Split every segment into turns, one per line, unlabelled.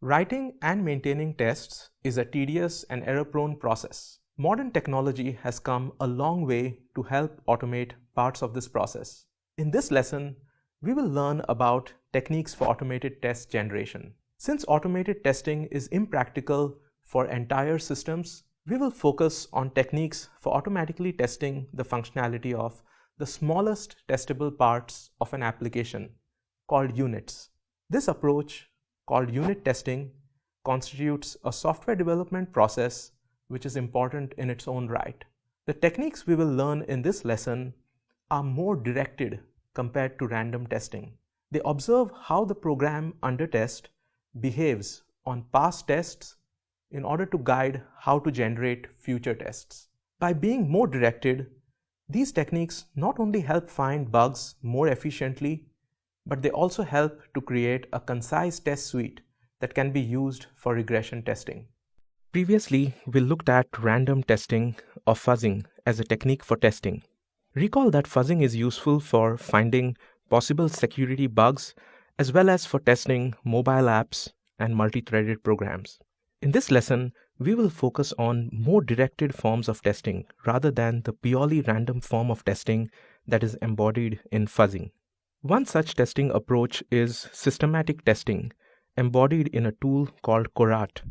Writing and maintaining tests is a tedious and error-prone process. Modern technology has come a long way to help automate parts of this process. In this lesson, we will learn about techniques for automated test generation. Since automated testing is impractical for entire systems, we will focus on techniques for automatically testing the functionality of the smallest testable parts of an application, called units. This approach, called unit testing, constitutes a software development process which is important in its own right. The techniques we will learn in this lesson are more directed compared to random testing. They observe how the program under test behaves on past tests in order to guide how to generate future tests. By being more directed, these techniques not only help find bugs more efficiently, but they also help to create a concise test suite that can be used for regression testing. Previously, we looked at random testing or fuzzing as a technique for testing. Recall that fuzzing is useful for finding possible security bugs as well as for testing mobile apps and multi-threaded programs. In this lesson, we will focus on more directed forms of testing rather than the purely random form of testing that is embodied in fuzzing. One such testing approach is systematic testing, embodied in a tool called Korat,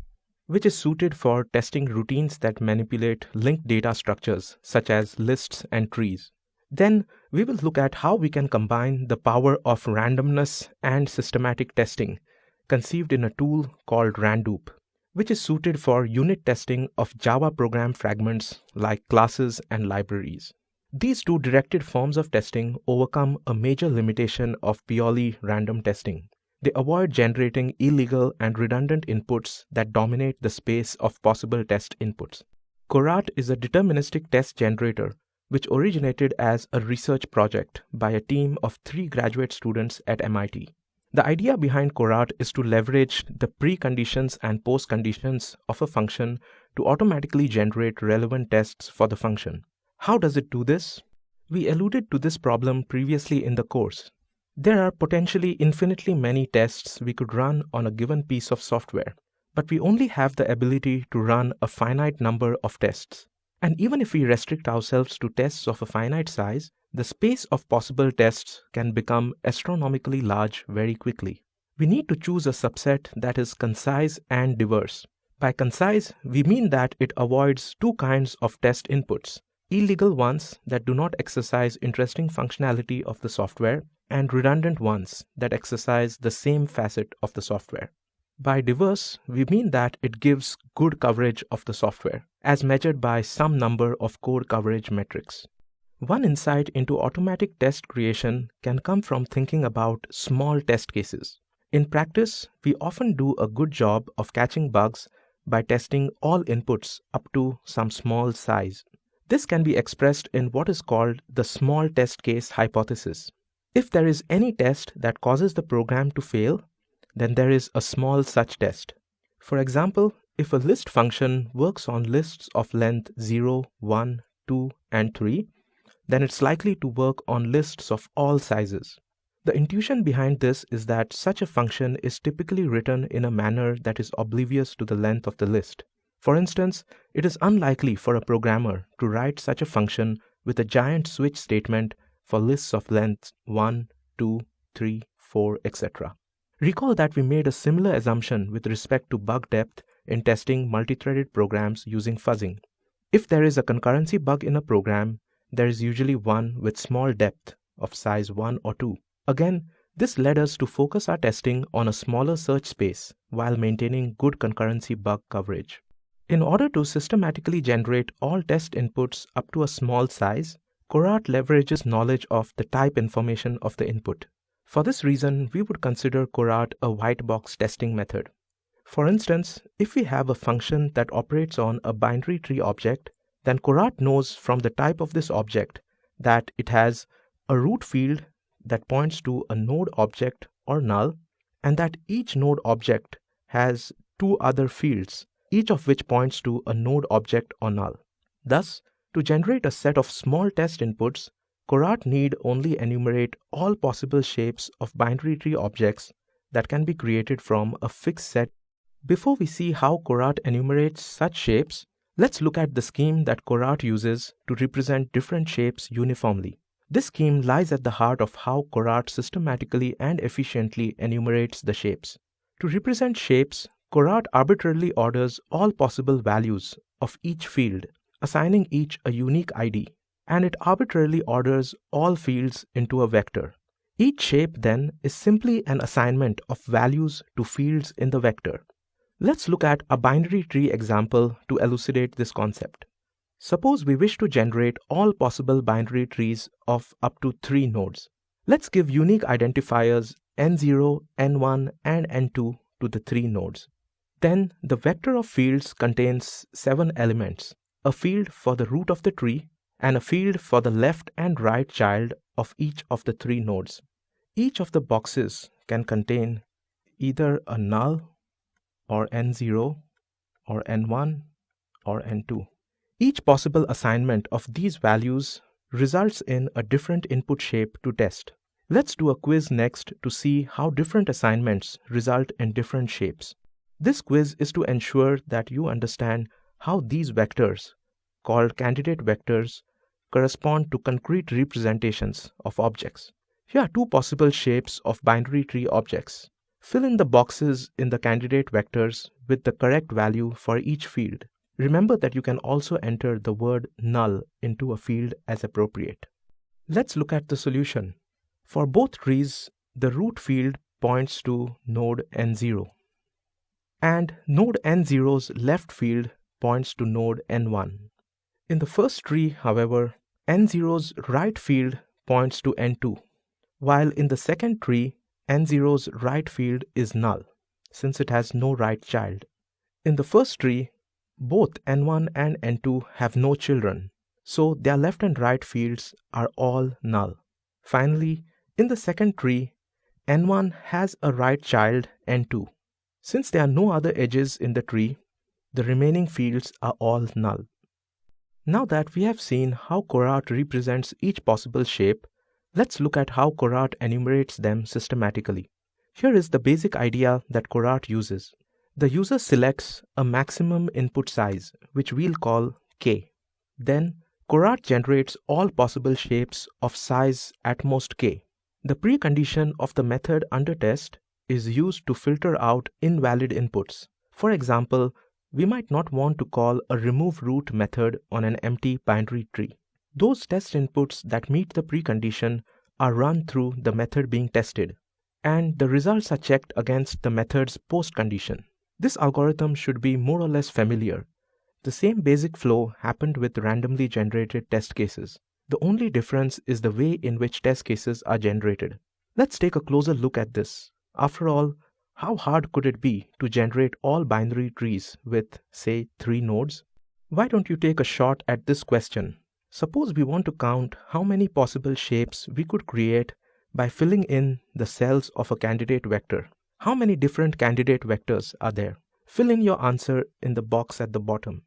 which is suited for testing routines that manipulate linked data structures such as lists and trees. Then we will look at how we can combine the power of randomness and systematic testing, conceived in a tool called Randoop, which is suited for unit testing of Java program fragments like classes and libraries. These two directed forms of testing overcome a major limitation of purely random testing. They avoid generating illegal and redundant inputs that dominate the space of possible test inputs. Korat is a deterministic test generator which originated as a research project by a team of 3 graduate students at MIT. The idea behind Korat is to leverage the preconditions and postconditions of a function to automatically generate relevant tests for the function. How does it do this? We alluded to this problem previously in the course. There are potentially infinitely many tests we could run on a given piece of software, but we only have the ability to run a finite number of tests. And even if we restrict ourselves to tests of a finite size, the space of possible tests can become astronomically large very quickly. We need to choose a subset that is concise and diverse. By concise, we mean that it avoids 2 kinds of test inputs: illegal ones that do not exercise interesting functionality of the software, and redundant ones that exercise the same facet of the software. By diverse, we mean that it gives good coverage of the software, as measured by some number of code coverage metrics. One insight into automatic test creation can come from thinking about small test cases. In practice, we often do a good job of catching bugs by testing all inputs up to some small size. This can be expressed in what is called the small test case hypothesis. If there is any test that causes the program to fail, then there is a small such test. For example, if a list function works on lists of length 0, 1, 2, and 3, then it's likely to work on lists of all sizes. The intuition behind this is that such a function is typically written in a manner that is oblivious to the length of the list. For instance, it is unlikely for a programmer to write such a function with a giant switch statement for lists of lengths 1, 2, 3, 4, etc. Recall that we made a similar assumption with respect to bug depth in testing multi-threaded programs using fuzzing. If there is a concurrency bug in a program, there is usually one with small depth of size 1 or 2. Again, this led us to focus our testing on a smaller search space while maintaining good concurrency bug coverage. In order to systematically generate all test inputs up to a small size, Korat leverages knowledge of the type information of the input. For this reason, we would consider Korat a white box testing method. For instance, if we have a function that operates on a binary tree object, then Korat knows from the type of this object that it has a root field that points to a node object or null, and that each node object has 2 other fields, each of which points to a node object or null. Thus, to generate a set of small test inputs, Korat need only enumerate all possible shapes of binary tree objects that can be created from a fixed set Before we see how Korat enumerates such shapes, let's look at the scheme that Korat uses to represent different shapes uniformly. This scheme lies at the heart of how Korat systematically and efficiently enumerates the shapes. To represent shapes, Korat arbitrarily orders all possible values of each field, assigning each a unique ID, and it arbitrarily orders all fields into a vector. Each shape then is simply an assignment of values to fields in the vector. Let's look at a binary tree example to elucidate this concept. Suppose we wish to generate all possible binary trees of up to 3 nodes. Let's give unique identifiers n0, n1, and n2 to the 3 nodes. Then the vector of fields contains 7 elements, a field for the root of the tree and a field for the left and right child of each of the 3 nodes. Each of the boxes can contain either a null or n0 or n1 or n2. Each possible assignment of these values results in a different input shape to test. Let's do a quiz next to see how different assignments result in different shapes. This quiz is to ensure that you understand how these vectors, called candidate vectors, correspond to concrete representations of objects. Here are 2 possible shapes of binary tree objects. Fill in the boxes in the candidate vectors with the correct value for each field. Remember that you can also enter the word null into a field as appropriate. Let's look at the solution. For both trees, the root field points to node n0, and node n0's left field points to node n1. In the first tree, however, n0's right field points to n2, while in the second tree, n0's right field is null, since it has no right child. In the first tree, both n1 and n2 have no children, so their left and right fields are all null. Finally, in the second tree, n1 has a right child n2. Since there are no other edges in the tree, the remaining fields are all null. Now that we have seen how Korat represents each possible shape, let's look at how Korat enumerates them systematically. Here is the basic idea that Korat uses. The user selects a maximum input size, which we'll call k. Then, Korat generates all possible shapes of size at most k. The precondition of the method under test is used to filter out invalid inputs. For example, we might not want to call a remove root method on an empty binary tree. Those test inputs that meet the precondition are run through the method being tested, and the results are checked against the method's post condition. This algorithm should be more or less familiar. The same basic flow happened with randomly generated test cases. The only difference is the way in which test cases are generated. Let's take a closer look at this. After all, how hard could it be to generate all binary trees with, say, 3 nodes? Why don't you take a shot at this question? Suppose we want to count how many possible shapes we could create by filling in the cells of a candidate vector. How many different candidate vectors are there? Fill in your answer in the box at the bottom.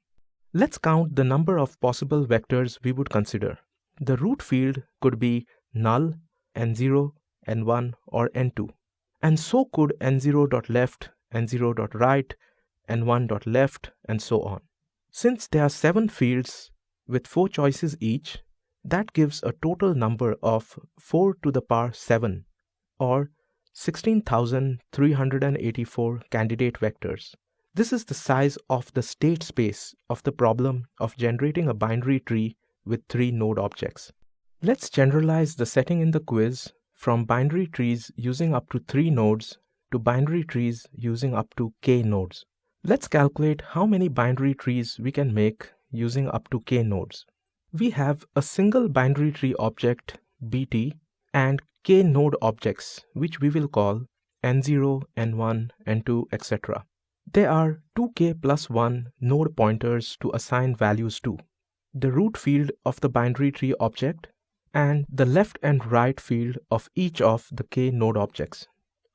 Let's count the number of possible vectors we would consider. The root field could be null, n0, n1, or n2. And so could n0.left, n0.right, n1.left, and so on. Since there are 7 fields with 4 choices each, that gives a total number of 4 to the power 7, or 16,384 candidate vectors. This is the size of the state space of the problem of generating a binary tree with 3 node objects. Let's generalize the setting in the quiz from binary trees using up to 3 nodes to binary trees using up to k nodes. Let's calculate how many binary trees we can make using up to k nodes. We have a single binary tree object bt and k node objects, which we will call n0, n1, n2, etc. There are 2k plus 1 node pointers to assign values to: the root field of the binary tree object and the left and right field of each of the k node objects.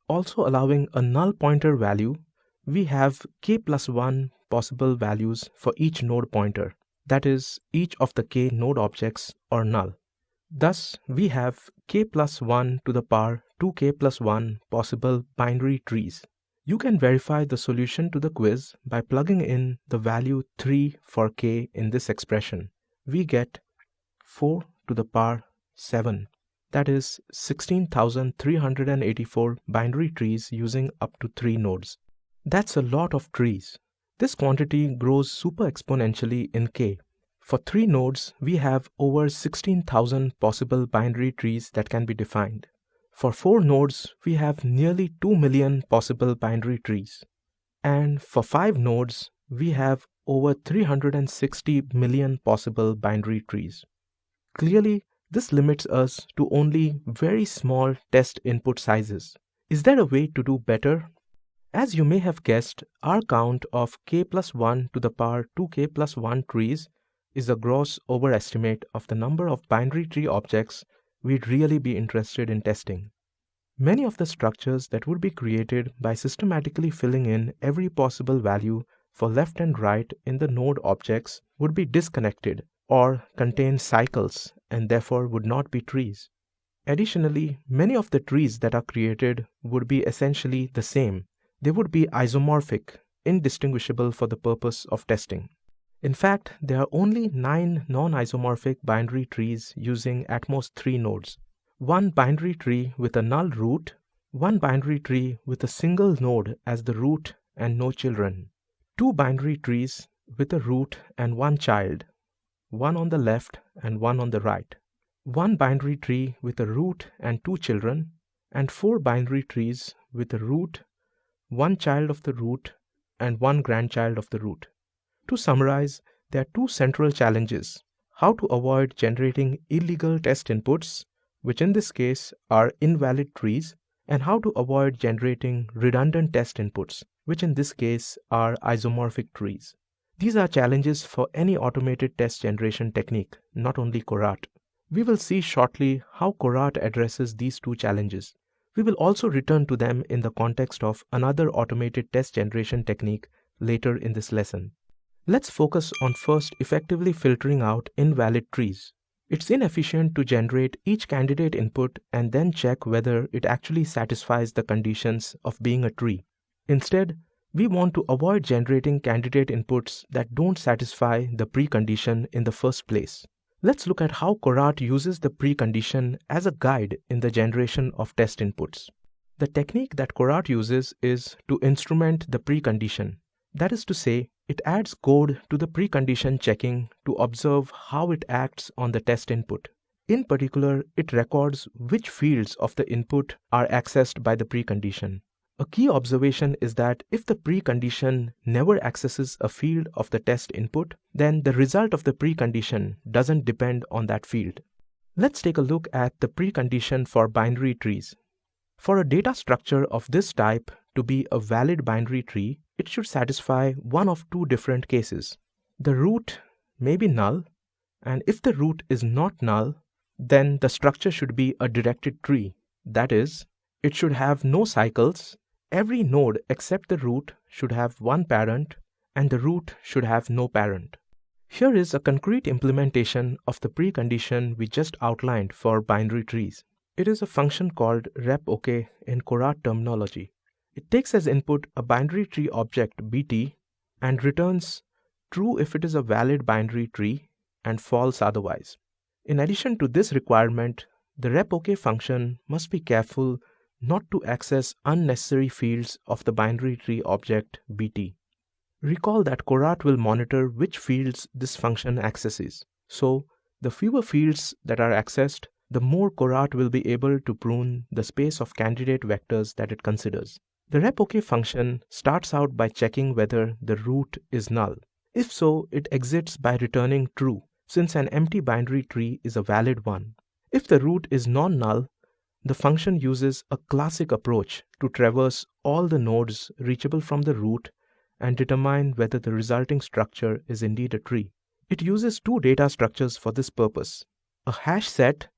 Also allowing a null pointer value, we have k plus 1 possible values for each node pointer, that is, each of the k node objects are null. Thus, we have k plus 1 to the power 2k plus 1 possible binary trees. You can verify the solution to the quiz by plugging in the value 3 for k in this expression. We get 4 to the power 7. That is 16,384 binary trees using up to 3 nodes. That's a lot of trees. This quantity grows super exponentially in k. For 3 nodes, we have over 16,000 possible binary trees that can be defined. For 4 nodes, we have nearly 2 million possible binary trees. And for 5 nodes, we have over 360 million possible binary trees. Clearly, this limits us to only very small test input sizes. Is there a way to do better? As you may have guessed, our count of k plus 1 to the power 2k plus 1 trees is a gross overestimate of the number of binary tree objects we'd really be interested in testing. Many of the structures that would be created by systematically filling in every possible value for left and right in the node objects would be disconnected or contain cycles and therefore would not be trees. Additionally, many of the trees that are created would be essentially the same. They would be isomorphic, indistinguishable for the purpose of testing. In fact, there are only 9 non-isomorphic binary trees using at most 3 nodes. 1 binary tree with a null root, 1 binary tree with a single node as the root and no children, 2 binary trees with a root and 1 child, 1 on the left and 1 on the right, 1 binary tree with a root and 2 children, and 4 binary trees with a root, 1 child of the root, and 1 grandchild of the root. To summarize, there are 2 central challenges: how to avoid generating illegal test inputs, which in this case are invalid trees, and how to avoid generating redundant test inputs, which in this case are isomorphic trees. These are challenges for any automated test generation technique, not only Korat. We will see shortly how Korat addresses these 2 challenges. We will also return to them in the context of another automated test generation technique later in this lesson. Let's focus on first effectively filtering out invalid trees. It's inefficient to generate each candidate input and then check whether it actually satisfies the conditions of being a tree. Instead, we want to avoid generating candidate inputs that don't satisfy the precondition in the first place. Let's look at how Korat uses the precondition as a guide in the generation of test inputs. The technique that Korat uses is to instrument the precondition. That is to say, it adds code to the precondition checking to observe how it acts on the test input. In particular, it records which fields of the input are accessed by the precondition. A key observation is that if the precondition never accesses a field of the test input, then the result of the precondition doesn't depend on that field. Let's take a look at the precondition for binary trees. For a data structure of this type to be a valid binary tree, it should satisfy one of 2 different cases. The root may be null, and if the root is not null, then the structure should be a directed tree. That is, it should have no cycles. Every node except the root should have 1 parent, and the root should have no parent. Here is a concrete implementation of the precondition we just outlined for binary trees. It is a function called repOK in Korat terminology. It takes as input a binary tree object bt and returns true if it is a valid binary tree and false otherwise. In addition to this requirement, the repOK function must be careful not to access unnecessary fields of the binary tree object bt. Recall that Korat will monitor which fields this function accesses. So, the fewer fields that are accessed, the more Korat will be able to prune the space of candidate vectors that it considers. The repOK function starts out by checking whether the root is null. If so, it exits by returning true, since an empty binary tree is a valid one. If the root is non-null, the function uses a classic approach to traverse all the nodes reachable from the root and determine whether the resulting structure is indeed a tree. It uses 2 data structures for this purpose: a hash set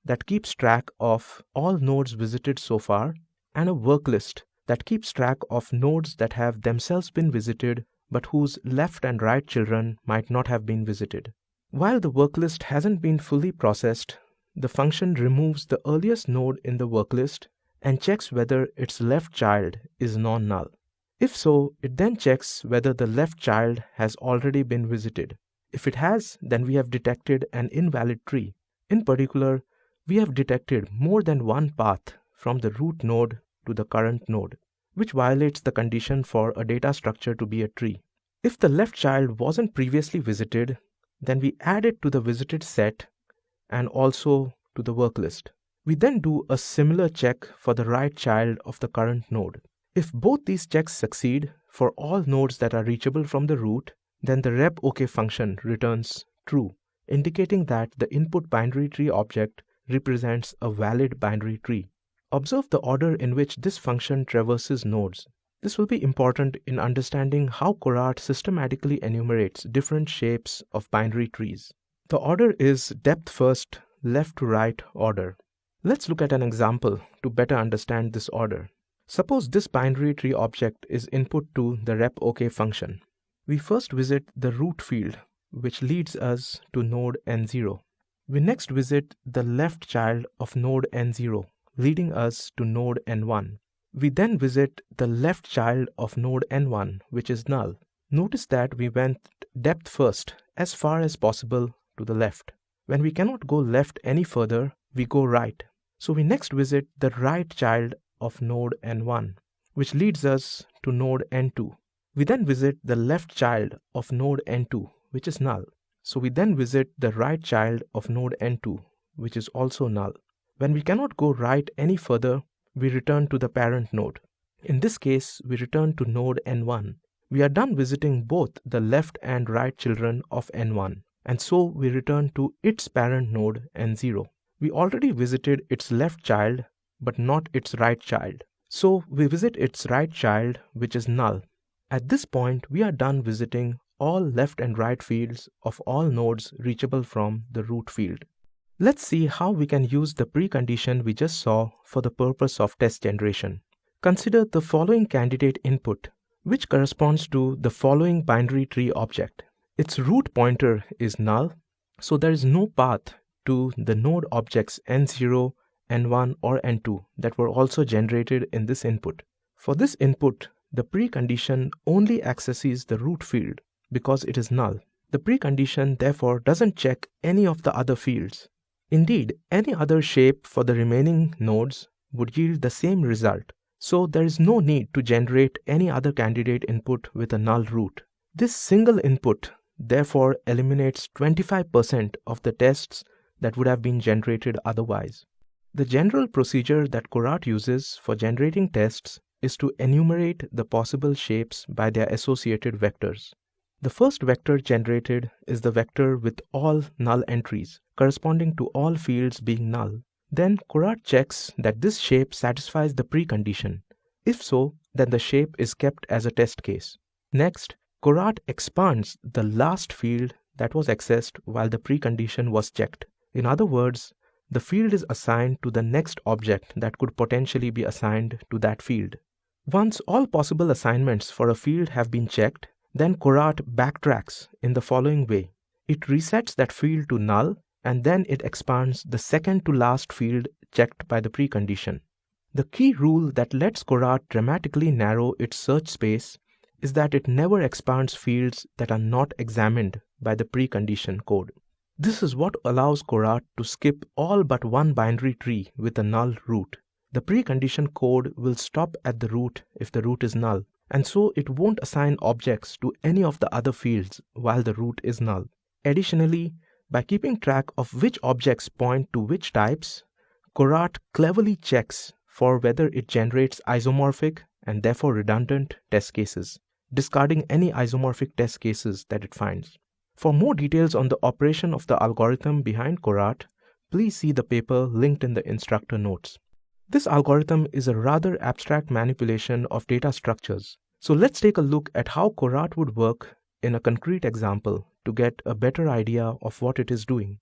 that keeps track of all nodes visited so far, and a work list that keeps track of nodes that have themselves been visited but whose left and right children might not have been visited. While the work list hasn't been fully processed, the function removes the earliest node in the work list and checks whether its left child is non-null. If so, it then checks whether the left child has already been visited. If it has, then we have detected an invalid tree. In particular, we have detected more than one path from the root node to the current node, which violates the condition for a data structure to be a tree. If the left child wasn't previously visited, then we add it to the visited set and also to the work list. We then do a similar check for the right child of the current node. If both these checks succeed for all nodes that are reachable from the root, then the rep-OK function returns true, indicating that the input binary tree object represents a valid binary tree. Observe the order in which this function traverses nodes. This will be important in understanding how Korat systematically enumerates different shapes of binary trees. The order is depth first, left to right order. Let's look at an example to better understand this order. Suppose this binary tree object is input to the rep-OK function. We first visit the root field, which leads us to node N0. We next visit the left child of node N0, leading us to node N1. We then visit the left child of node N1, which is null. Notice that we went depth first as far as possible to the left. When we cannot go left any further, we go right. So we next visit the right child of node N1, which leads us to node N2. We then visit the left child of node N2, which is null. So we then visit the right child of node N2, which is also null. When we cannot go right any further, we return to the parent node. In this case, we return to node N1. We are done visiting both the left and right children of N1, and so we return to its parent node N0. We already visited its left child, but not its right child. So we visit its right child, which is null. At this point, we are done visiting all left and right fields of all nodes reachable from the root field. Let's see how we can use the precondition we just saw for the purpose of test generation. Consider the following candidate input, which corresponds to the following binary tree object. Its root pointer is null, so there is no path to the node objects N0, N1 or N2 that were also generated in this input. For this input, the precondition only accesses the root field because it is null. The precondition therefore doesn't check any of the other fields. Indeed, any other shape for the remaining nodes would yield the same result, so there is no need to generate any other candidate input with a null root. This single input therefore eliminates 25% of the tests that would have been generated otherwise. The general procedure that Korat uses for generating tests is to enumerate the possible shapes by their associated vectors. The first vector generated is the vector with all null entries, corresponding to all fields being null. Then Korat checks that this shape satisfies the precondition. If so, then the shape is kept as a test case. Next, Korat expands the last field that was accessed while the precondition was checked. In other words, the field is assigned to the next object that could potentially be assigned to that field. Once all possible assignments for a field have been checked, then Korat backtracks in the following way. It resets that field to null, and then it expands the second to last field checked by the precondition. The key rule that lets Korat dramatically narrow its search space is that it never expands fields that are not examined by the precondition code. This is what allows Korat to skip all but one binary tree with a null root. The precondition code will stop at the root if the root is null, and so it won't assign objects to any of the other fields while the root is null. Additionally, by keeping track of which objects point to which types, Korat cleverly checks for whether it generates isomorphic and therefore redundant test cases, discarding any isomorphic test cases that it finds. For more details on the operation of the algorithm behind Korat, please see the paper linked in the instructor notes. This algorithm is a rather abstract manipulation of data structures. So let's take a look at how Korat would work in a concrete example to get a better idea of what it is doing.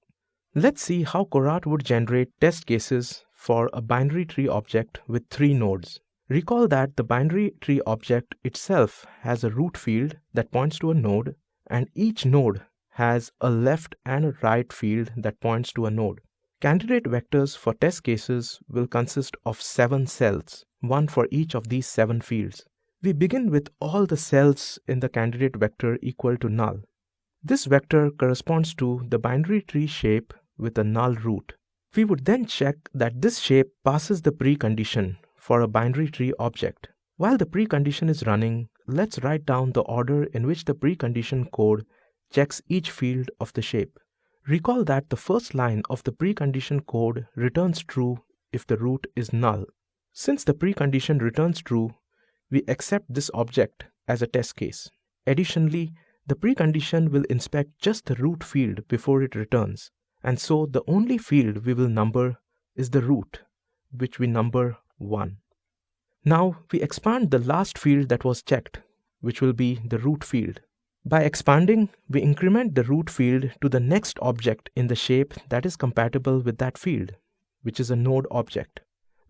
Let's see how Korat would generate test cases for a binary tree object with 3 nodes. Recall that the binary tree object itself has a root field that points to a node, and each node has a left and a right field that points to a node. Candidate vectors for test cases will consist of 7 cells, one for each of these 7 fields. We begin with all the cells in the candidate vector equal to null. This vector corresponds to the binary tree shape with a null root. We would then check that this shape passes the precondition for a binary tree object. While the precondition is running, let's write down the order in which the precondition code checks each field of the shape. Recall that the first line of the precondition code returns true if the root is null. Since the precondition returns true, we accept this object as a test case. Additionally, the precondition will inspect just the root field before it returns, and so the only field we will number is the root, which we number 1. Now we expand the last field that was checked, which will be the root field. By expanding, we increment the root field to the next object in the shape that is compatible with that field, which is a node object.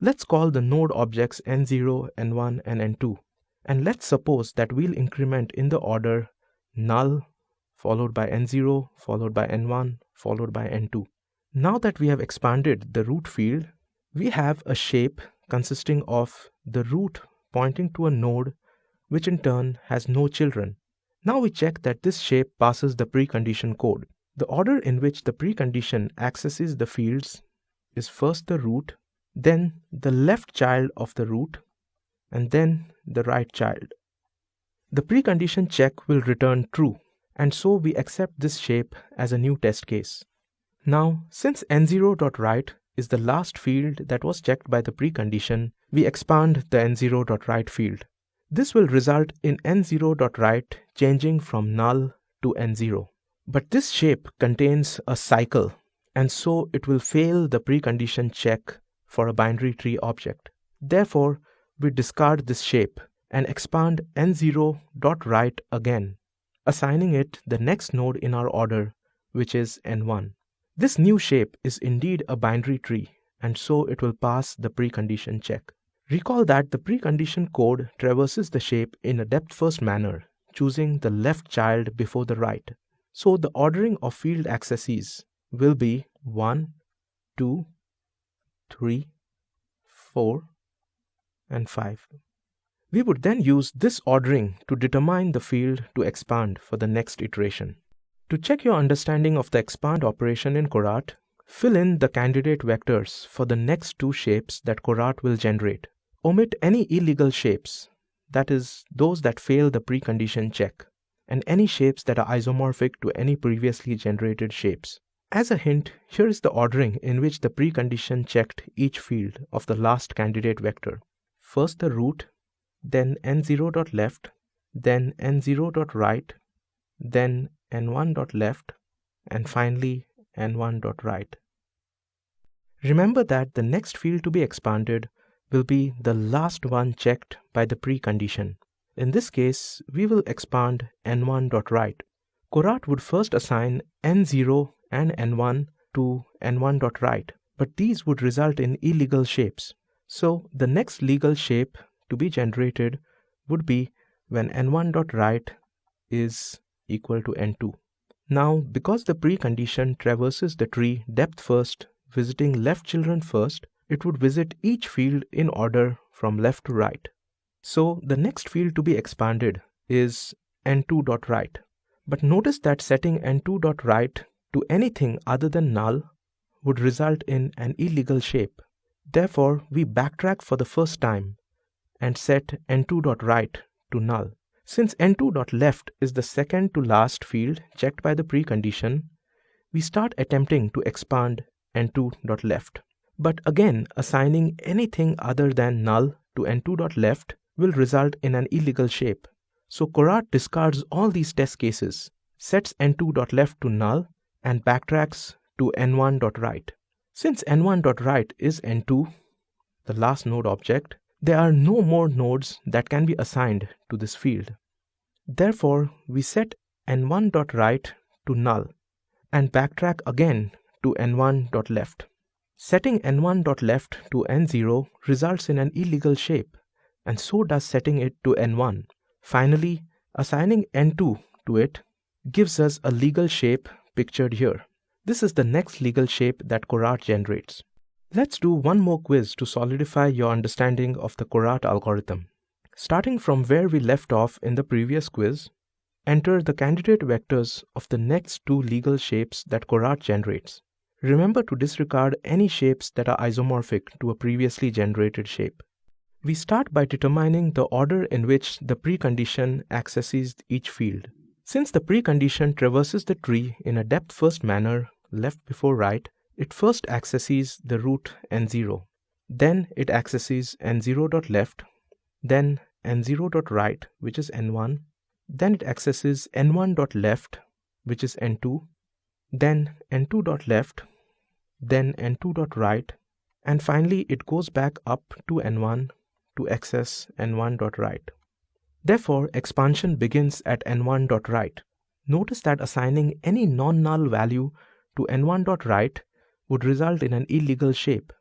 Let's call the node objects n0, n1, and n2. And let's suppose that we'll increment in the order null, followed by n0, followed by n1, followed by n2. Now that we have expanded the root field, we have a shape consisting of the root pointing to a node, which in turn has no children. Now we check that this shape passes the precondition code. The order in which the precondition accesses the fields is first the root, then the left child of the root, and then the right child. The precondition check will return true, and so we accept this shape as a new test case. Now, since n0.write is the last field that was checked by the precondition, we expand the n0.write field. This will result in n0.write changing from null to n0. But this shape contains a cycle, and so it will fail the precondition check for a binary tree object. Therefore, we discard this shape and expand n0.write again, assigning it the next node in our order, which is n1. This new shape is indeed a binary tree, and so it will pass the precondition check. Recall that the precondition code traverses the shape in a depth-first manner, choosing the left child before the right. So the ordering of field accesses will be 1, 2, 3, 4, and 5. We would then use this ordering to determine the field to expand for the next iteration. To check your understanding of the expand operation in Korat, fill in the candidate vectors for the next two shapes that Korat will generate. Omit any illegal shapes, that is, those that fail the precondition check, and any shapes that are isomorphic to any previously generated shapes. As a hint, here is the ordering in which the precondition checked each field of the last candidate vector. First the root, then n0.left, then n0.right, then n1.left, and finally n1.right. Remember that the next field to be expanded will be the last one checked by the precondition. In this case, we will expand n1.right. Korat would first assign n0 and n1 to n1.right, but these would result in illegal shapes. So the next legal shape to be generated would be when n1.right is equal to n2. Now, because the precondition traverses the tree depth first, visiting left children first, it would visit each field in order from left to right. So the next field to be expanded is n2.right. But notice that setting n2.right to anything other than null would result in an illegal shape. Therefore, we backtrack for the first time and set n2.right to null. Since n2.left is the second to last field checked by the precondition, we start attempting to expand n2.left. But again, assigning anything other than null to n2.left will result in an illegal shape. So Korat discards all these test cases, sets n2.left to null, and backtracks to n1.right. Since n1.right is n2, the last node object, there are no more nodes that can be assigned to this field. Therefore, we set n1.right to null and backtrack again to n1.left. Setting n1.left to n0 results in an illegal shape, and so does setting it to n1. Finally, assigning n2 to it gives us a legal shape pictured here. This is the next legal shape that Korat generates. Let's do one more quiz to solidify your understanding of the Korat algorithm. Starting from where we left off in the previous quiz, enter the candidate vectors of the next two legal shapes that Korat generates. Remember to disregard any shapes that are isomorphic to a previously generated shape. We start by determining the order in which the precondition accesses each field. Since the precondition traverses the tree in a depth-first manner, left before right, it first accesses the root n0. Then it accesses n0.left, then n0.right, which is n1. Then it accesses n1.left, which is n2. Then n2.left, then n2.right, and finally it goes back up to n1 to access n1.right. Therefore, expansion begins at n1.right. Notice that assigning any non-null value to n1.right would result in an illegal shape.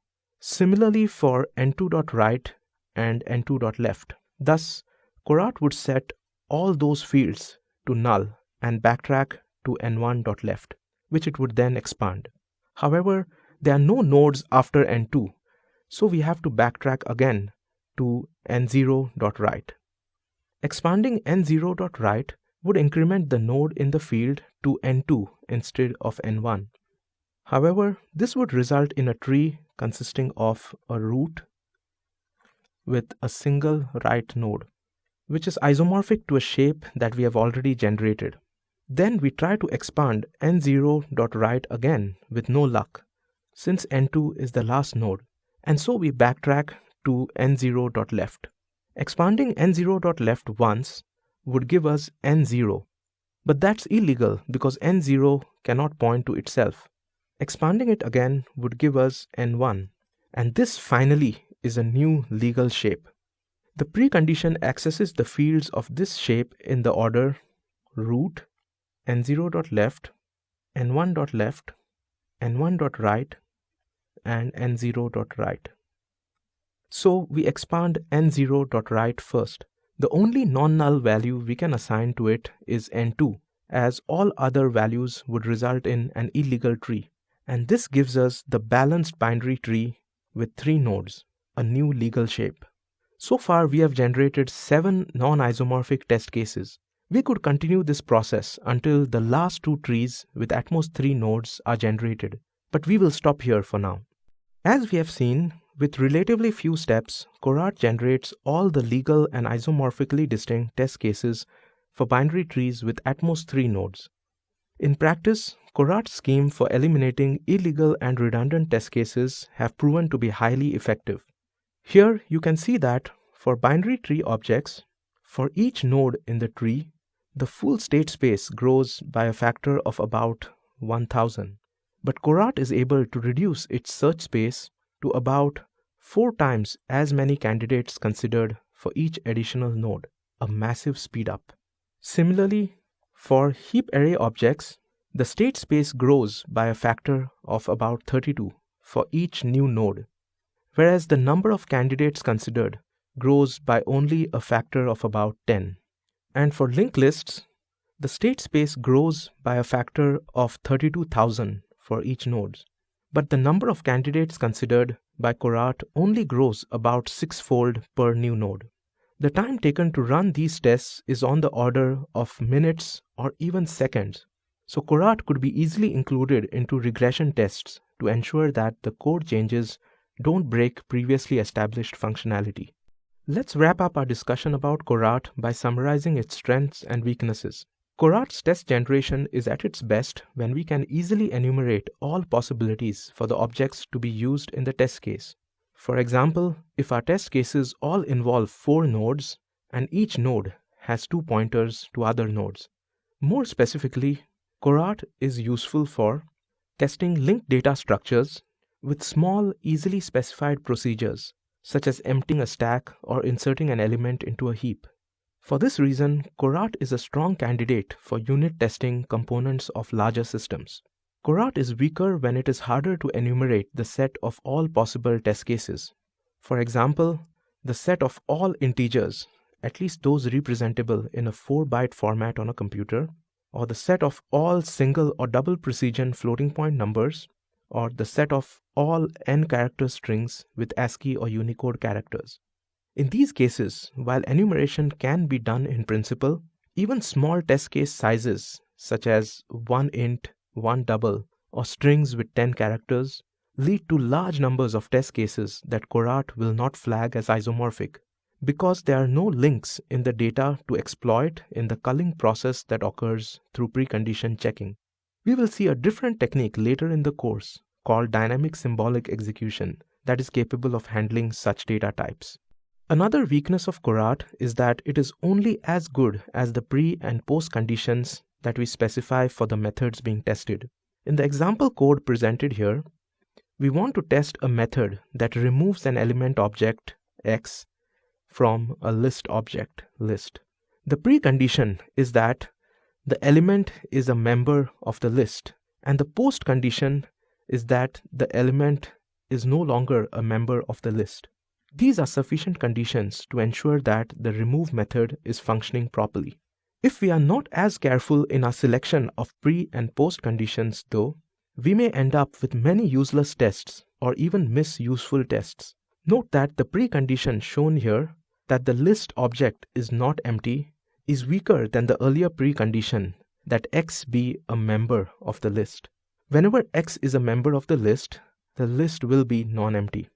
Similarly for n2.right and n2.left. Thus, Korat would set all those fields to null and backtrack to n1.left, which it would then expand. However, there are no nodes after n2, so we have to backtrack again to n0.right. Expanding n0.right would increment the node in the field to n2 instead of n1. However, this would result in a tree consisting of a root with a single right node, which is isomorphic to a shape that we have already generated. Then we try to expand n0.right again with no luck, since n2 is the last node, and so we backtrack to n0.left. Expanding n0.left once would give us n0, but that's illegal because n0 cannot point to itself. Expanding it again would give us n1, and this finally is a new legal shape. The precondition accesses the fields of this shape in the order root, n0.left, n1.left, n1.right, and n0.right. So we expand n0.right first. The only non-null value we can assign to it is n2, as all other values would result in an illegal tree. And this gives us the balanced binary tree with 3 nodes, a new legal shape. So far we have generated 7 non-isomorphic test cases. We could continue this process until the last 2 trees with at most 3 nodes are generated, but we will stop here for now. As we have seen, with relatively few steps, Korat generates all the legal and isomorphically distinct test cases for binary trees with at most 3 nodes. In practice, Korat's scheme for eliminating illegal and redundant test cases have proven to be highly effective. Here you can see that for binary tree objects, for each node in the tree, the full state space grows by a factor of about 1000. But Korat is able to reduce its search space to about 4 times as many candidates considered for each additional node, a massive speedup. Similarly, for heap array objects, the state space grows by a factor of about 32 for each new node, whereas the number of candidates considered grows by only a factor of about 10. And for linked lists, the state space grows by a factor of 32,000 for each node, but the number of candidates considered by Korat only grows about 6-fold per new node. The time taken to run these tests is on the order of minutes or even seconds, so Korat could be easily included into regression tests to ensure that the code changes don't break previously established functionality. Let's wrap up our discussion about Korat by summarizing its strengths and weaknesses. Korat's test generation is at its best when we can easily enumerate all possibilities for the objects to be used in the test case. For example, if our test cases all involve 4 nodes and each node has 2 pointers to other nodes. More specifically, Korat is useful for testing linked data structures with small, easily specified procedures, such as emptying a stack or inserting an element into a heap. For this reason, Korat is a strong candidate for unit testing components of larger systems. Korat is weaker when it is harder to enumerate the set of all possible test cases. For example, the set of all integers, at least those representable in a 4-byte format on a computer, or the set of all single or double precision floating point numbers, or the set of all n-character strings with ASCII or Unicode characters. In these cases, while enumeration can be done in principle, even small test case sizes such as one int, one double, or strings with 10 characters lead to large numbers of test cases that Korat will not flag as isomorphic because there are no links in the data to exploit in the culling process that occurs through precondition checking. We will see a different technique later in the course called dynamic symbolic execution that is capable of handling such data types. Another weakness of Korat is that it is only as good as the pre and post conditions that we specify for the methods being tested. In the example code presented here, we want to test a method that removes an element object x from a list object list. The precondition is that the element is a member of the list, and the post condition is that the element is no longer a member of the list. These are sufficient conditions to ensure that the remove method is functioning properly. If we are not as careful in our selection of pre and post conditions though, we may end up with many useless tests or even miss useful tests. Note that the precondition shown here, that the list object is not empty, is weaker than the earlier precondition that x be a member of the list. Whenever x is a member of the list will be non-empty.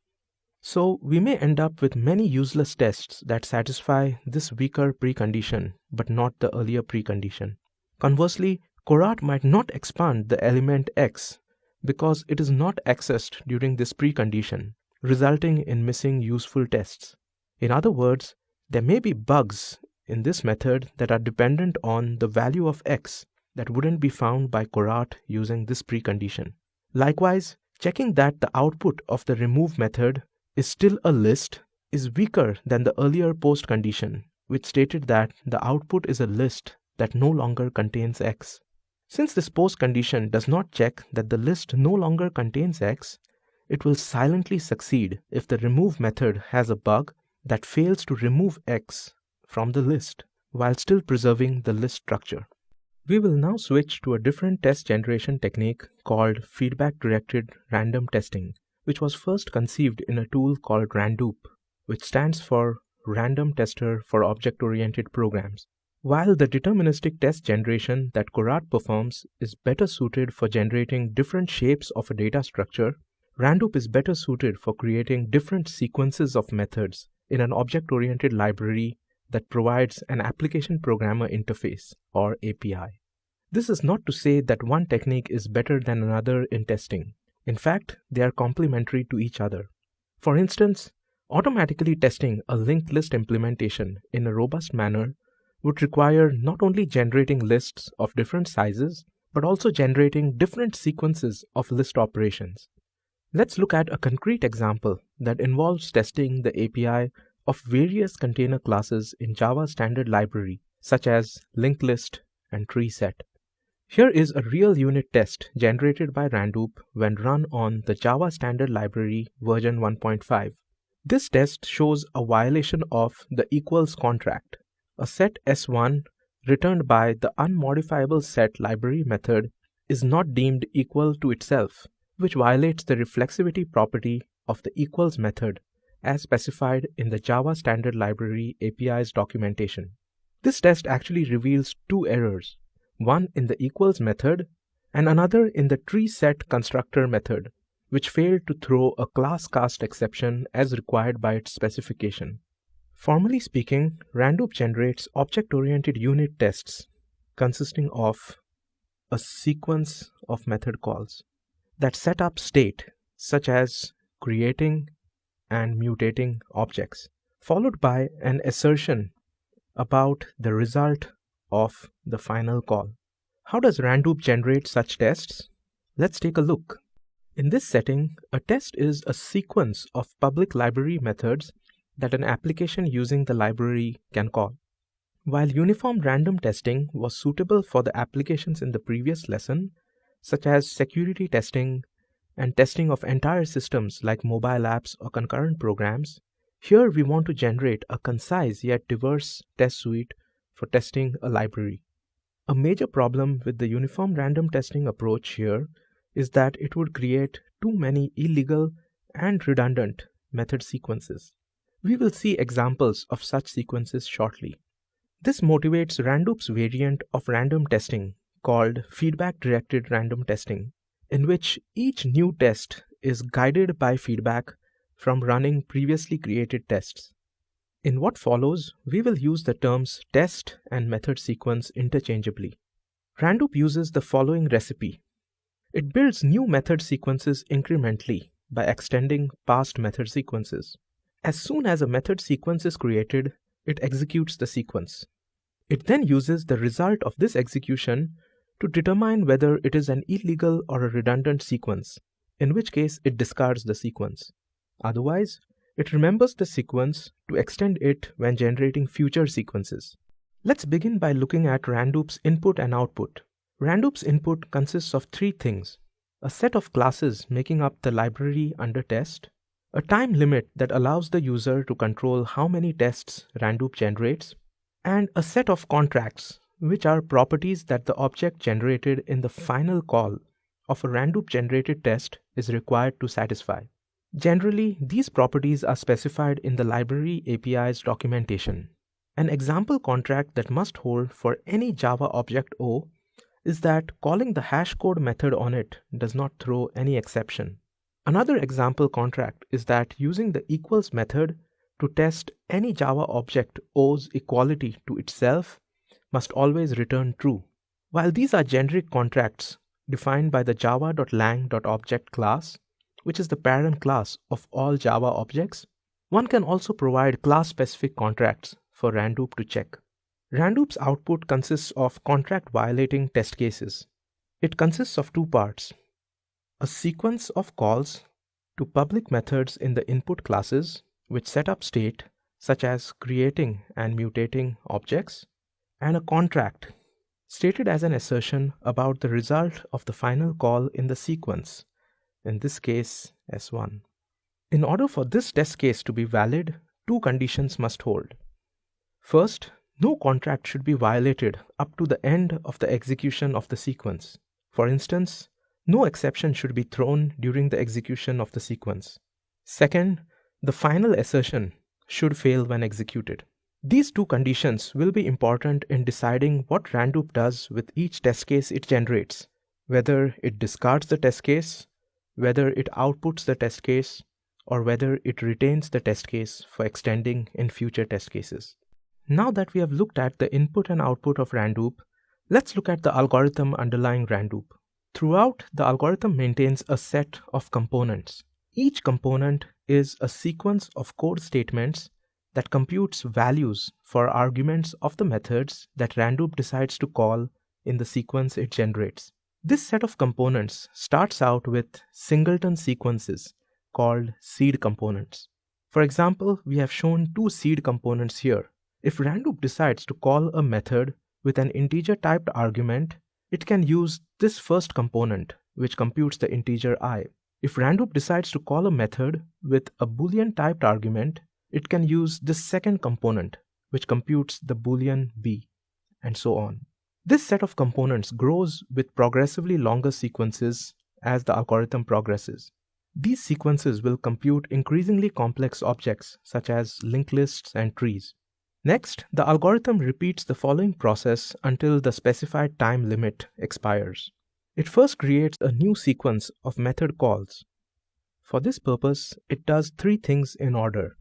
So we may end up with many useless tests that satisfy this weaker precondition but not the earlier precondition. Conversely, Korat might not expand the element x because it is not accessed during this precondition, resulting in missing useful tests. In other words, there may be bugs in this method that are dependent on the value of x that wouldn't be found by Korat using this precondition. Likewise, checking that the output of the remove method is still a list is weaker than the earlier post condition, which stated that the output is a list that no longer contains x. Since this post condition does not check that the list no longer contains x, it will silently succeed if the remove method has a bug that fails to remove x from the list while still preserving the list structure. We will now switch to a different test generation technique called feedback-directed random testing, which was first conceived in a tool called Randoop, which stands for Random Tester for Object-Oriented Programs. While the deterministic test generation that Korat performs is better suited for generating different shapes of a data structure, Randoop is better suited for creating different sequences of methods in an object-oriented library that provides an application programmer interface, or API. This is not to say that one technique is better than another in testing. In fact, they are complementary to each other. For instance, automatically testing a linked list implementation in a robust manner would require not only generating lists of different sizes, but also generating different sequences of list operations. Let's look at a concrete example that involves testing the API of various container classes in Java standard library, such as linked list and tree set. Here is a real unit test generated by Randoop when run on the Java standard library version 1.5. This test shows a violation of the equals contract. A set S1 returned by the unmodifiable set library method is not deemed equal to itself, which violates the reflexivity property of the equals method as specified in the Java standard library API's documentation. This test actually reveals two errors, one in the equals method and another in the tree set constructor method, which failed to throw a class cast exception as required by its specification. Formally speaking, Randoop generates object-oriented unit tests consisting of a sequence of method calls that set up state, such as creating and mutating objects, followed by an assertion about the result of the final call. How does Randoop generate such tests? Let's take a look. In this setting, a test is a sequence of public library methods that an application using the library can call. While uniform random testing was suitable for the applications in the previous lesson, such as security testing and testing of entire systems like mobile apps or concurrent programs, here we want to generate a concise yet diverse test suite for testing a library. A major problem with the uniform random testing approach here is that it would create too many illegal and redundant method sequences. We will see examples of such sequences shortly. This motivates Randoop's variant of random testing called feedback-directed random testing, in which each new test is guided by feedback from running previously created tests. In what follows, we will use the terms test and method sequence interchangeably. Randoop uses the following recipe. It builds new method sequences incrementally by extending past method sequences. As soon as a method sequence is created, it executes the sequence. It then uses the result of this execution to determine whether it is an illegal or a redundant sequence, in which case it discards the sequence. Otherwise, it remembers the sequence to extend it when generating future sequences. Let's begin by looking at Randoop's input and output. Randoop's input consists of three things: a set of classes making up the library under test, a time limit that allows the user to control how many tests Randoop generates, and a set of contracts, which are properties that the object generated in the final call of a Randoop generated test is required to satisfy. Generally, these properties are specified in the library API's documentation. An example contract that must hold for any Java object O is that calling the hashcode method on it does not throw any exception. Another example contract is that using the equals method to test any Java object O's equality to itself must always return true. While these are generic contracts defined by the java.lang.object class, which is the parent class of all Java objects, one can also provide class-specific contracts for Randoop to check. Randoop's output consists of contract-violating test cases. It consists of two parts: a sequence of calls to public methods in the input classes, which set up state, such as creating and mutating objects, and a contract, stated as an assertion about the result of the final call in the sequence, in this case S1. In order for this test case to be valid, two conditions must hold. First, no contract should be violated up to the end of the execution of the sequence. For instance, no exception should be thrown during the execution of the sequence. Second, the final assertion should fail when executed. These two conditions will be important in deciding what Randoop does with each test case it generates, whether it discards the test case, whether it outputs the test case, or whether it retains the test case for extending in future test cases. Now that we have looked at the input and output of Randoop, let's look at the algorithm underlying Randoop. Throughout, the algorithm maintains a set of components. Each component is a sequence of code statements that computes values for arguments of the methods that Randoop decides to call in the sequence it generates. This set of components starts out with singleton sequences called seed components. For example, we have shown two seed components here. If Randoop decides to call a method with an integer typed argument, it can use this first component, which computes the integer I. If Randoop decides to call a method with a Boolean typed argument, it can use this second component, which computes the Boolean B, and so on. This set of components grows with progressively longer sequences as the algorithm progresses. These sequences will compute increasingly complex objects such as linked lists and trees. Next, the algorithm repeats the following process until the specified time limit expires. It first creates a new sequence of method calls. For this purpose, it does three things in order.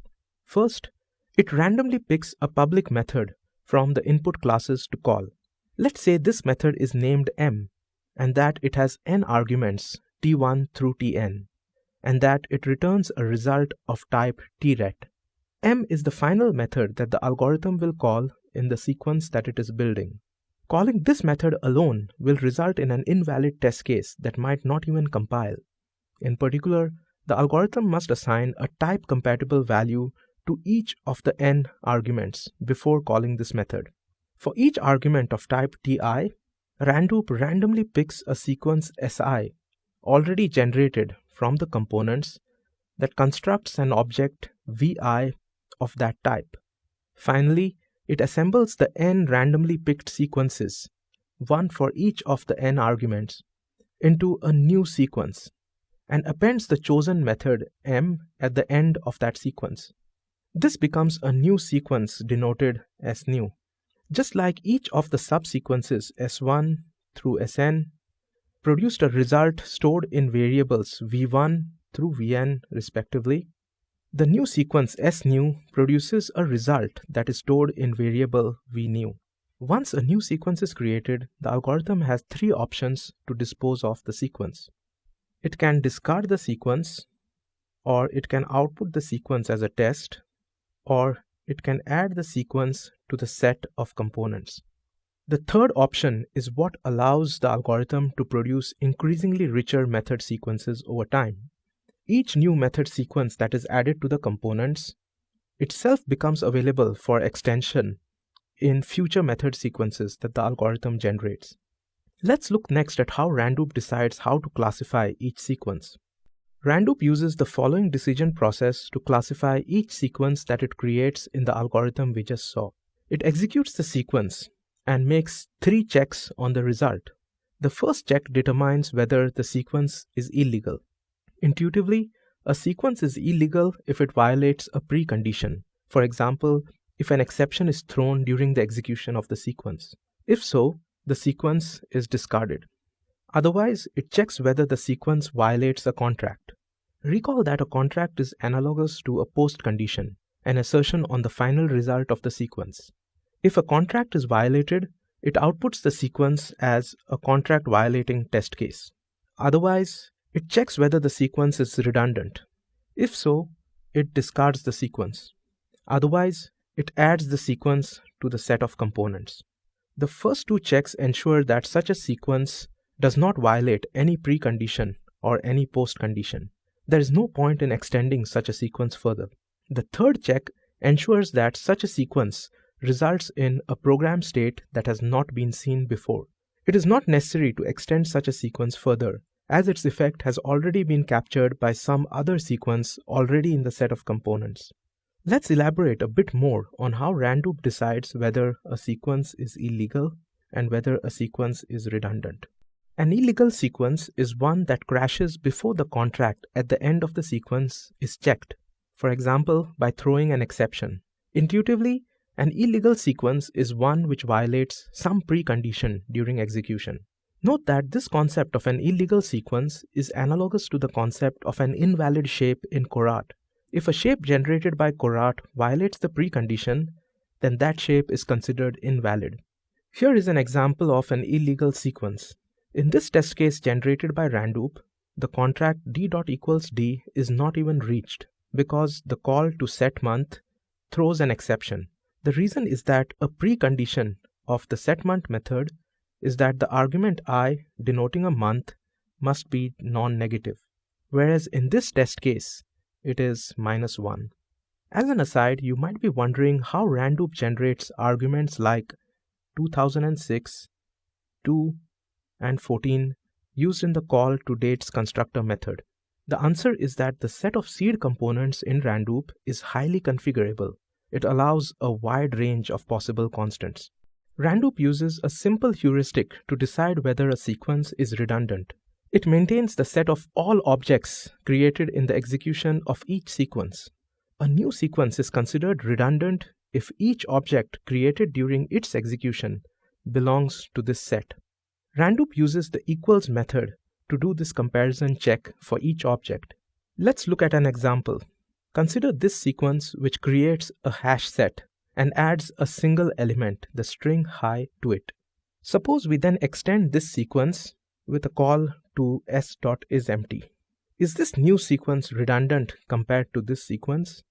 First, it randomly picks a public method from the input classes to call. Let's say this method is named M, and that it has n arguments t1 through tn, and that it returns a result of type tret. M is the final method that the algorithm will call in the sequence that it is building. Calling this method alone will result in an invalid test case that might not even compile. In particular, the algorithm must assign a type-compatible value to each of the n arguments before calling this method. For each argument of type ti, Randoop randomly picks a sequence si, already generated from the components, that constructs an object vi of that type. Finally, it assembles the n randomly picked sequences, one for each of the n arguments, into a new sequence, and appends the chosen method m at the end of that sequence. This becomes a new sequence denoted as new. Just like each of the subsequences S1 through Sn produced a result stored in variables v1 through vn respectively, the new sequence snew produces a result that is stored in variable vnew. Once a new sequence is created, the algorithm has three options to dispose of the sequence. It can discard the sequence, or it can output the sequence as a test, or it can add the sequence to the set of components. The third option is what allows the algorithm to produce increasingly richer method sequences over time. Each new method sequence that is added to the components itself becomes available for extension in future method sequences that the algorithm generates. Let's look next at how Randoop decides how to classify each sequence. Randoop uses the following decision process to classify each sequence that it creates in the algorithm we just saw. It executes the sequence and makes three checks on the result. The first check determines whether the sequence is illegal. Intuitively, a sequence is illegal if it violates a precondition. For example, if an exception is thrown during the execution of the sequence. If so, the sequence is discarded. Otherwise, it checks whether the sequence violates a contract. Recall that a contract is analogous to a post condition, an assertion on the final result of the sequence. If a contract is violated, it outputs the sequence as a contract violating test case. Otherwise, it checks whether the sequence is redundant. If so, it discards the sequence. Otherwise, it adds the sequence to the set of components. The first two checks ensure that such a sequence does not violate any precondition or any postcondition. There is no point in extending such a sequence further. The third check ensures that such a sequence results in a program state that has not been seen before. It is not necessary to extend such a sequence further, as its effect has already been captured by some other sequence already in the set of components. Let's elaborate a bit more on how Randoop decides whether a sequence is illegal and whether a sequence is redundant. An illegal sequence is one that crashes before the contract at the end of the sequence is checked, for example, by throwing an exception. Intuitively, an illegal sequence is one which violates some precondition during execution. Note that this concept of an illegal sequence is analogous to the concept of an invalid shape in Korat. If a shape generated by Korat violates the precondition, then that shape is considered invalid. Here is an example of an illegal sequence. In this test case generated by Randoop, the contract d.equals_d is not even reached because the call to setMonth throws an exception. The reason is that a precondition of the setMonth method is that the argument I denoting a month must be non-negative, whereas in this test case, it is -1. As an aside, you might be wondering how Randoop generates arguments like 2006, 2, and 14 used in the call to dates constructor method. The answer is that the set of seed components in Randoop is highly configurable. It allows a wide range of possible constants. Randoop uses a simple heuristic to decide whether a sequence is redundant. It maintains the set of all objects created in the execution of each sequence. A new sequence is considered redundant if each object created during its execution belongs to this set. Randoop uses the equals method to do this comparison check for each object. Let's look at an example. Consider this sequence which creates a hash set and adds a single element, the string hi, to it. Suppose we then extend this sequence with a call to s.isEmpty. Is this new sequence redundant compared to this sequence?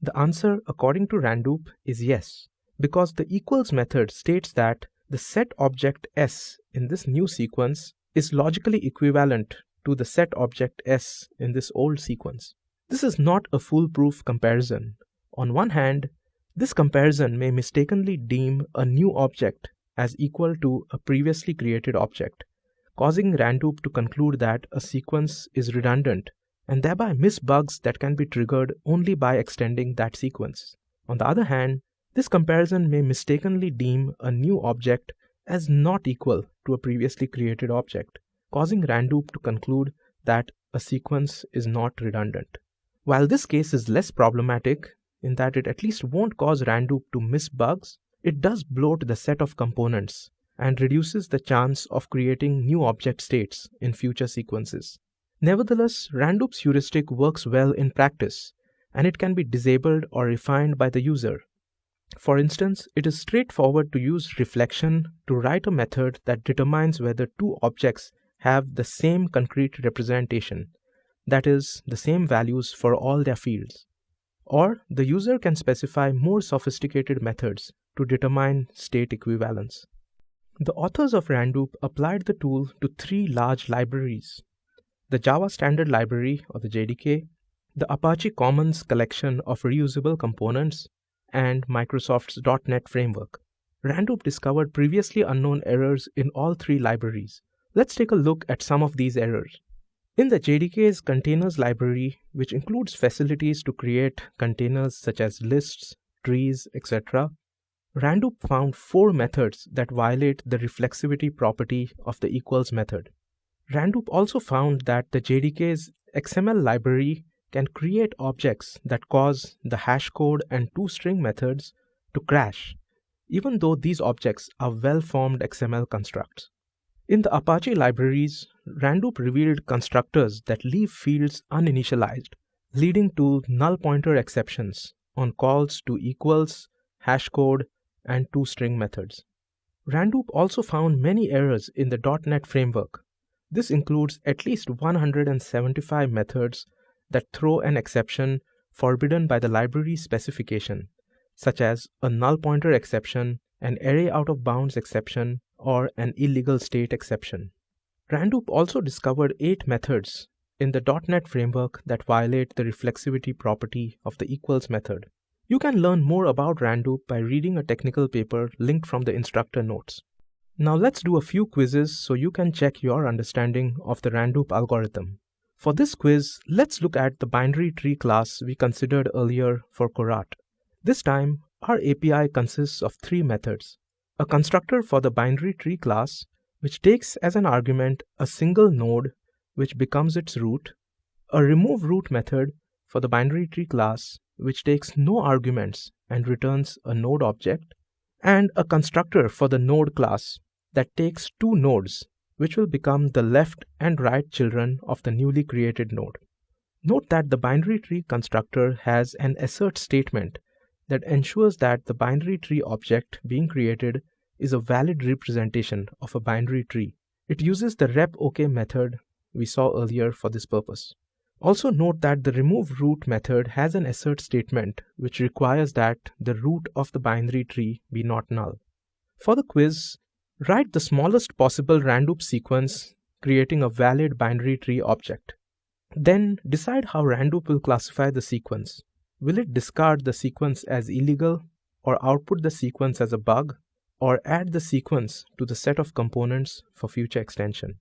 The answer, according to Randoop, is yes, because the equals method states that the set object s in this new sequence is logically equivalent to the set object s in this old sequence. This is not a foolproof comparison. On one hand, this comparison may mistakenly deem a new object as equal to a previously created object, causing Randoop to conclude that a sequence is redundant and thereby miss bugs that can be triggered only by extending that sequence. On the other hand, this comparison may mistakenly deem a new object as not equal to a previously created object, causing Randoop to conclude that a sequence is not redundant. While this case is less problematic, in that it at least won't cause Randoop to miss bugs. It does bloat the set of components and reduces the chance of creating new object states in future sequences. Nevertheless, Randoop's heuristic works well in practice, and it can be disabled or refined by the user. For instance, it is straightforward to use reflection to write a method that determines whether two objects have the same concrete representation, that is, the same values for all their fields. Or the user can specify more sophisticated methods to determine state equivalence. The authors of Randoop applied the tool to three large libraries: the Java Standard Library or the JDK, the Apache Commons collection of reusable components, and Microsoft's .NET framework. Randoop discovered previously unknown errors in all three libraries. Let's take a look at some of these errors. In the JDK's containers library, which includes facilities to create containers such as lists, trees, etc., Randoop found 4 methods that violate the reflexivity property of the equals method. Randoop also found that the JDK's XML library can create objects that cause the hashcode and toString methods to crash, even though these objects are well-formed XML constructs. In the Apache libraries, Randoop revealed constructors that leave fields uninitialized, leading to null pointer exceptions on calls to equals, hashcode, and toString methods. Randoop also found many errors in the .NET framework. This includes at least 175 methods that throw an exception forbidden by the library specification, such as a null pointer exception, an array out of bounds exception, or an illegal state exception. Randoop also discovered 8 methods in the .NET framework that violate the reflexivity property of the equals method. You can learn more about Randoop by reading a technical paper linked from the instructor notes. Now let's do a few quizzes so you can check your understanding of the Randoop algorithm. For this quiz, let's look at the binary tree class we considered earlier for Korat. This time, our API consists of 3 methods: a constructor for the binary tree class, which takes as an argument a single node which becomes its root, a remove root method for the binary tree class, which takes no arguments and returns a node object, and a constructor for the node class that takes 2 nodes, which will become the left and right children of the newly created node. Note that the binary tree constructor has an assert statement that ensures that the binary tree object being created is a valid representation of a binary tree. It uses the rep_ok method we saw earlier for this purpose. Also note that the remove root method has an assert statement which requires that the root of the binary tree be not null. For the quiz, write the smallest possible Randoop sequence creating a valid binary tree object. Then decide how Randoop will classify the sequence. Will it discard the sequence as illegal, or output the sequence as a bug, or add the sequence to the set of components for future extension?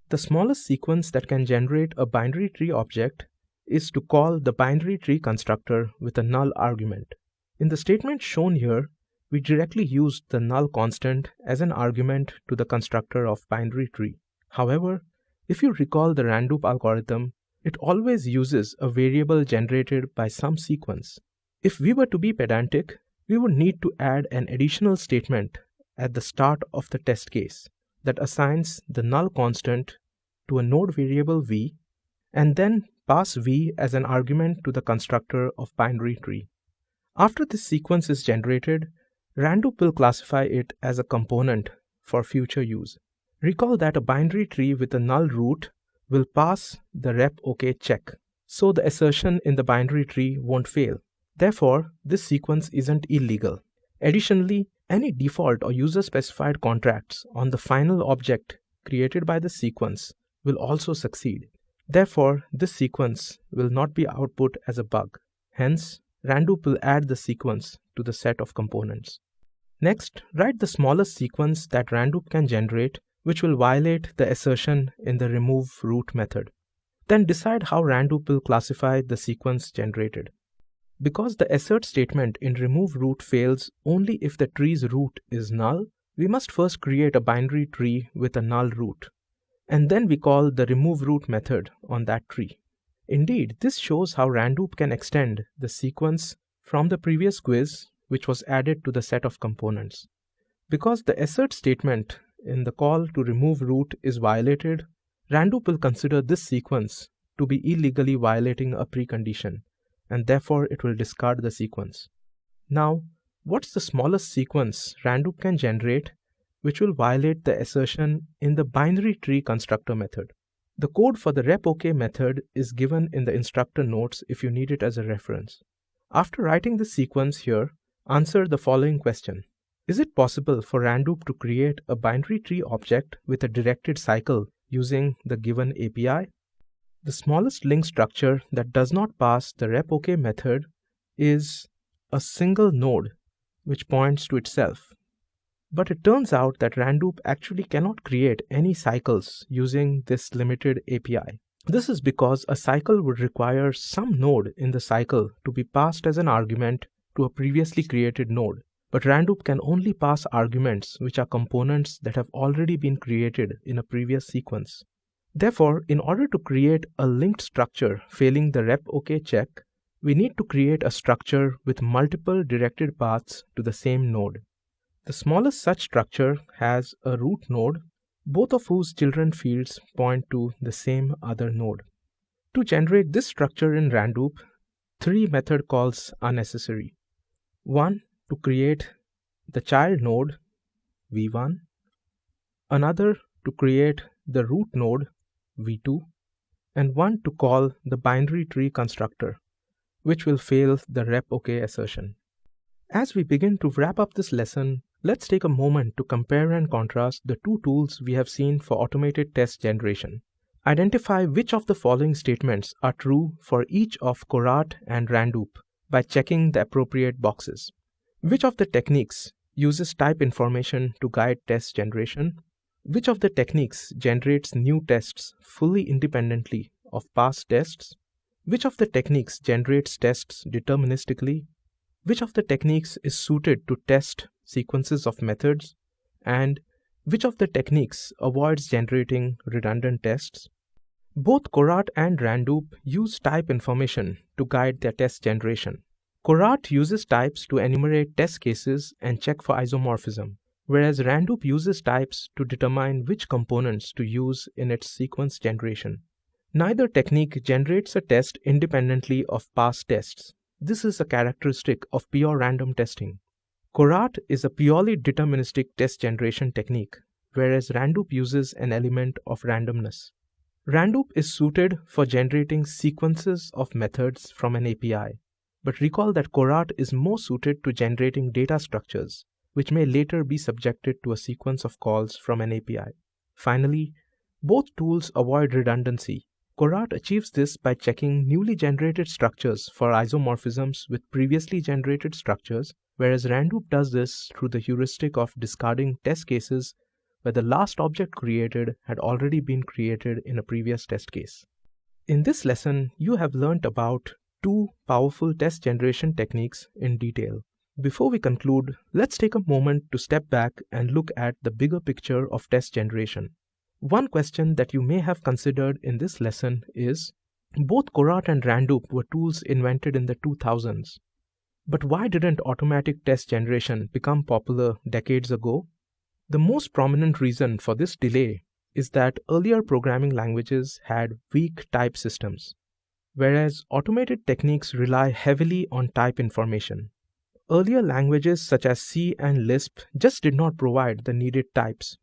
The smallest sequence that can generate a binary tree object is to call the binary tree constructor with a null argument. In the statement shown here, we directly used the null constant as an argument to the constructor of binary tree. However, if you recall the Randoop algorithm, it always uses a variable generated by some sequence. If we were to be pedantic, we would need to add an additional statement at the start of the test case that assigns the null constant to a node variable v, and then pass v as an argument to the constructor of binary tree. After this sequence is generated, Randoop will classify it as a component for future use. Recall that a binary tree with a null root will pass the rep_ok check, so the assertion in the binary tree won't fail. Therefore, this sequence isn't illegal. Additionally, any default or user-specified contracts on the final object created by the sequence will also succeed. Therefore, this sequence will not be output as a bug. Hence, Randoop will add the sequence to the set of components. Next, write the smallest sequence that Randoop can generate, which will violate the assertion in the remove root method. Then decide how Randoop will classify the sequence generated. Because the assert statement in remove root fails only if the tree's root is null, we must first create a binary tree with a null root, and then we call the remove root method on that tree. Indeed, this shows how Randoop can extend the sequence from the previous quiz, which was added to the set of components. Because the assert statement in the call to remove root is violated, Randoop will consider this sequence to be illegally violating a precondition, and therefore it will discard the sequence. Now, what's the smallest sequence Randoop can generate which will violate the assertion in the binary tree constructor method? The code for the repok method is given in the instructor notes if you need it as a reference. After writing the sequence here, answer the following question. Is it possible for Randoop to create a binary tree object with a directed cycle using the given API? The smallest link structure that does not pass the repok method is a single node which points to itself. But it turns out that Randoop actually cannot create any cycles using this limited API. This is because a cycle would require some node in the cycle to be passed as an argument to a previously created node. But Randoop can only pass arguments which are components that have already been created in a previous sequence. Therefore, in order to create a linked structure failing the repok check, we need to create a structure with multiple directed paths to the same node. The smallest such structure has a root node, both of whose children fields point to the same other node. To generate this structure in Randoop, 3 method calls are necessary. One to create the child node v1, another to create the root node v2, and one to call the binary tree constructor, which will fail the repok assertion. As we begin to wrap up this lesson, let's take a moment to compare and contrast the two tools we have seen for automated test generation. Identify which of the following statements are true for each of Korat and Randoop by checking the appropriate boxes. Which of the techniques uses type information to guide test generation? Which of the techniques generates new tests fully independently of past tests? Which of the techniques generates tests deterministically? Which of the techniques is suited to test sequences of methods? And which of the techniques avoids generating redundant tests? Both Korat and Randoop use type information to guide their test generation. Korat uses types to enumerate test cases and check for isomorphism, whereas Randoop uses types to determine which components to use in its sequence generation. Neither technique generates a test independently of past tests. This is a characteristic of pure random testing. Korat is a purely deterministic test generation technique, whereas Randoop uses an element of randomness. Randoop is suited for generating sequences of methods from an API. But recall that Korat is more suited to generating data structures, which may later be subjected to a sequence of calls from an API. Finally, both tools avoid redundancy. Korat achieves this by checking newly generated structures for isomorphisms with previously generated structures, whereas Randoop does this through the heuristic of discarding test cases where the last object created had already been created in a previous test case. In this lesson, you have learnt about 2 powerful test generation techniques in detail. Before we conclude, let's take a moment to step back and look at the bigger picture of test generation. One question that you may have considered in this lesson is, both Korat and Randoop were tools invented in the 2000s. But why didn't automatic test generation become popular decades ago? The most prominent reason for this delay is that earlier programming languages had weak type systems, whereas automated techniques rely heavily on type information. Earlier languages such as C and Lisp just did not provide the needed types.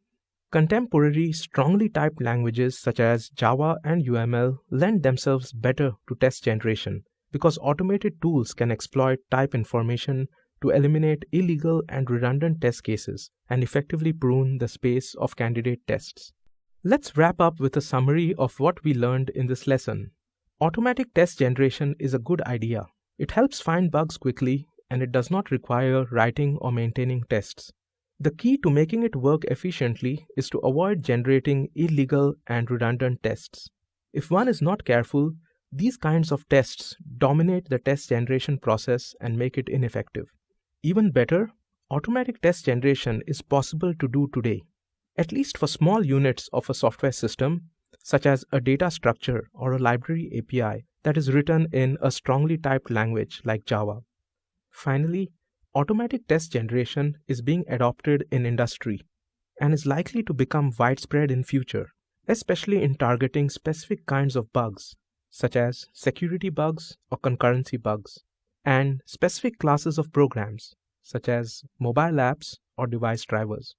Contemporary, strongly typed languages such as Java and UML lend themselves better to test generation because automated tools can exploit type information to eliminate illegal and redundant test cases and effectively prune the space of candidate tests. Let's wrap up with a summary of what we learned in this lesson. Automatic test generation is a good idea. It helps find bugs quickly, and it does not require writing or maintaining tests. The key to making it work efficiently is to avoid generating illegal and redundant tests. If one is not careful, these kinds of tests dominate the test generation process and make it ineffective. Even better, automatic test generation is possible to do today, at least for small units of a software system, such as a data structure or a library API that is written in a strongly typed language like Java. Finally, automatic test generation is being adopted in industry and is likely to become widespread in future, especially in targeting specific kinds of bugs, such as security bugs or concurrency bugs, and specific classes of programs, such as mobile apps or device drivers.